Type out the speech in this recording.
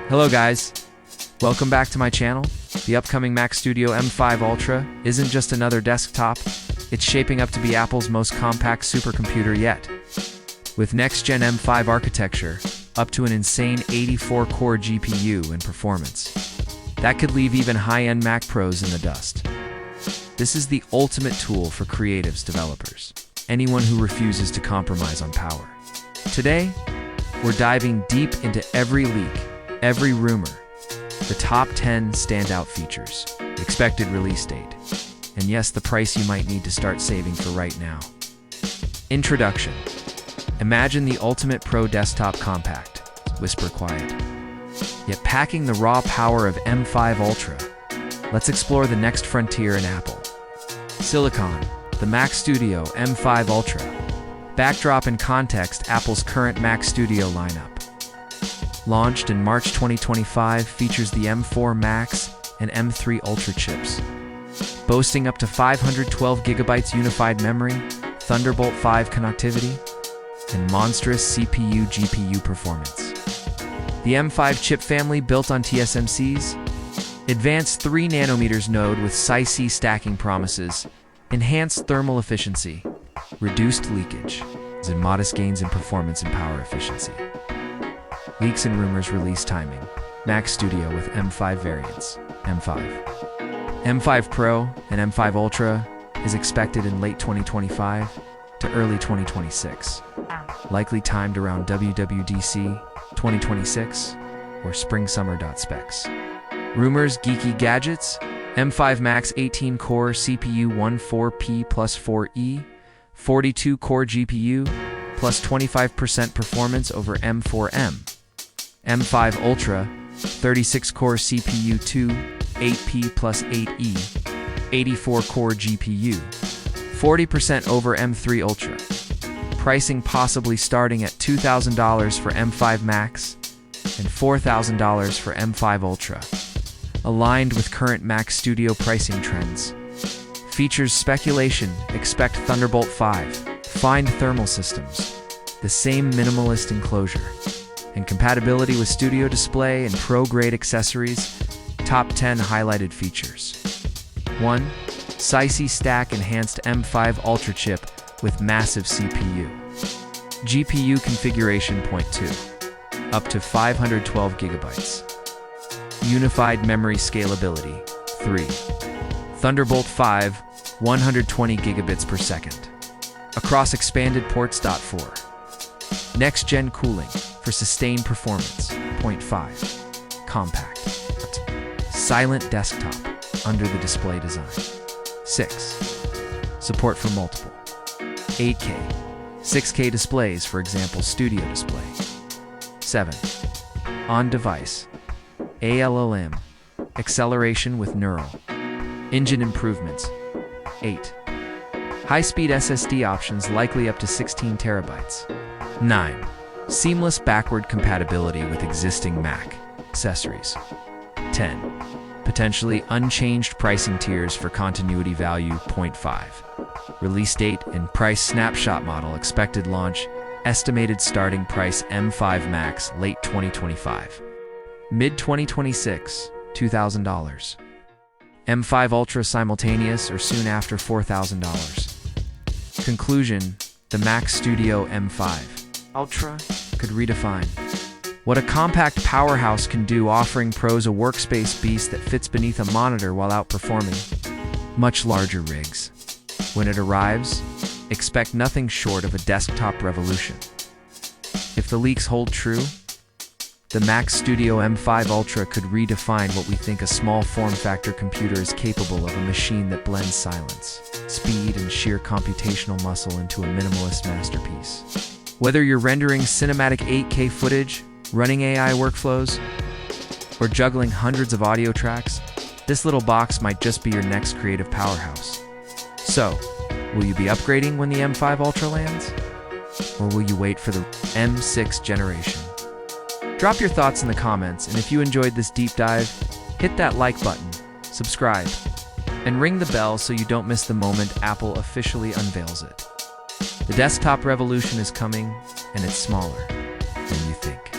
Hello guys, welcome back to my channel. The upcoming Mac Studio M5 Ultra isn't just another desktop, it's shaping up to be Apple's most compact supercomputer yet. With next-gen M5 architecture, up to an insane 84-core GPU and performance. That could leave even high-end Mac Pros in the dust. This is the ultimate tool for creatives developers, anyone who refuses to compromise on power. Today, we're diving deep into every leak, every rumor, the top 10 standout features, the expected release date, and yes, the price you might need to start saving for right now. Introduction. Imagine the ultimate pro desktop compact, whisper quiet, yet packing the raw power of M5 Ultra. Let's explore the next frontier in Apple. Silicon, the Mac Studio M5 Ultra. Backdrop and context: Apple's current Mac Studio lineup. Launched in March 2025, features the M4 Max and M3 Ultra chips. Boasting up to 512 GB unified memory, Thunderbolt 5 connectivity, and monstrous CPU-GPU performance. The M5 chip family built on TSMC's advanced 3nm node with SiC stacking promises, enhanced thermal efficiency, reduced leakage, and modest gains in performance and power efficiency. Leaks and rumors: release timing. Mac Studio with M5 variants. M5 Pro and M5 Ultra is expected in late 2025 to early 2026. Likely timed around WWDC 2026 or spring-summer specs. Rumors: geeky gadgets. M5 Max 18-core CPU 14P plus 4E, 42-core GPU, plus 25% performance over M4M. M5 Ultra, 36-core CPU 2, 8P plus 8E, 84-core GPU, 40% over M3 Ultra. Pricing possibly starting at $2,000 for M5 Max and $4,000 for M5 Ultra. Aligned with current Mac Studio pricing trends. Features speculation: expect Thunderbolt 5, fine thermal systems, the same minimalist enclosure, and compatibility with Studio Display and pro-grade accessories. Top 10 highlighted features. 1. SiC stack enhanced M5 Ultra chip with massive CPU. GPU configuration. 2. Up to 512 GB. Unified memory scalability. 3. Thunderbolt 5, 120 gigabits per second. Across expanded ports. 4. Next-gen cooling for sustained performance. 5. Compact. Silent desktop under the display design. 6. Support for multiple 8K, 6K displays, for example, Studio Display. 7. On-device ALLM, acceleration with neural engine improvements. 8. High-speed SSD options, likely up to 16 terabytes. 9. Seamless backward compatibility with existing Mac accessories. 10. Potentially unchanged pricing tiers for continuity value. 5. Release date and price snapshot model: expected launch, estimated starting price M5 Max late 2025. Mid-2026, $2,000. M5 Ultra simultaneous or soon after, $4,000. Conclusion: the Mac Studio M5 Ultra could redefine what a compact powerhouse can do, offering pros a workspace beast that fits beneath a monitor while outperforming much larger rigs. When it arrives, expect nothing short of a desktop revolution. If the leaks hold true, the Mac Studio M5 Ultra could redefine what we think a small form-factor computer is capable of, a machine that blends silence, speed, and sheer computational muscle into a minimalist masterpiece. Whether you're rendering cinematic 8K footage, running AI workflows, or juggling hundreds of audio tracks, this little box might just be your next creative powerhouse. So, will you be upgrading when the M5 Ultra lands? Or will you wait for the M6 generation? Drop your thoughts in the comments, and if you enjoyed this deep dive, hit that like button, subscribe, and ring the bell so you don't miss the moment Apple officially unveils it. The desktop revolution is coming, and it's smaller than you think.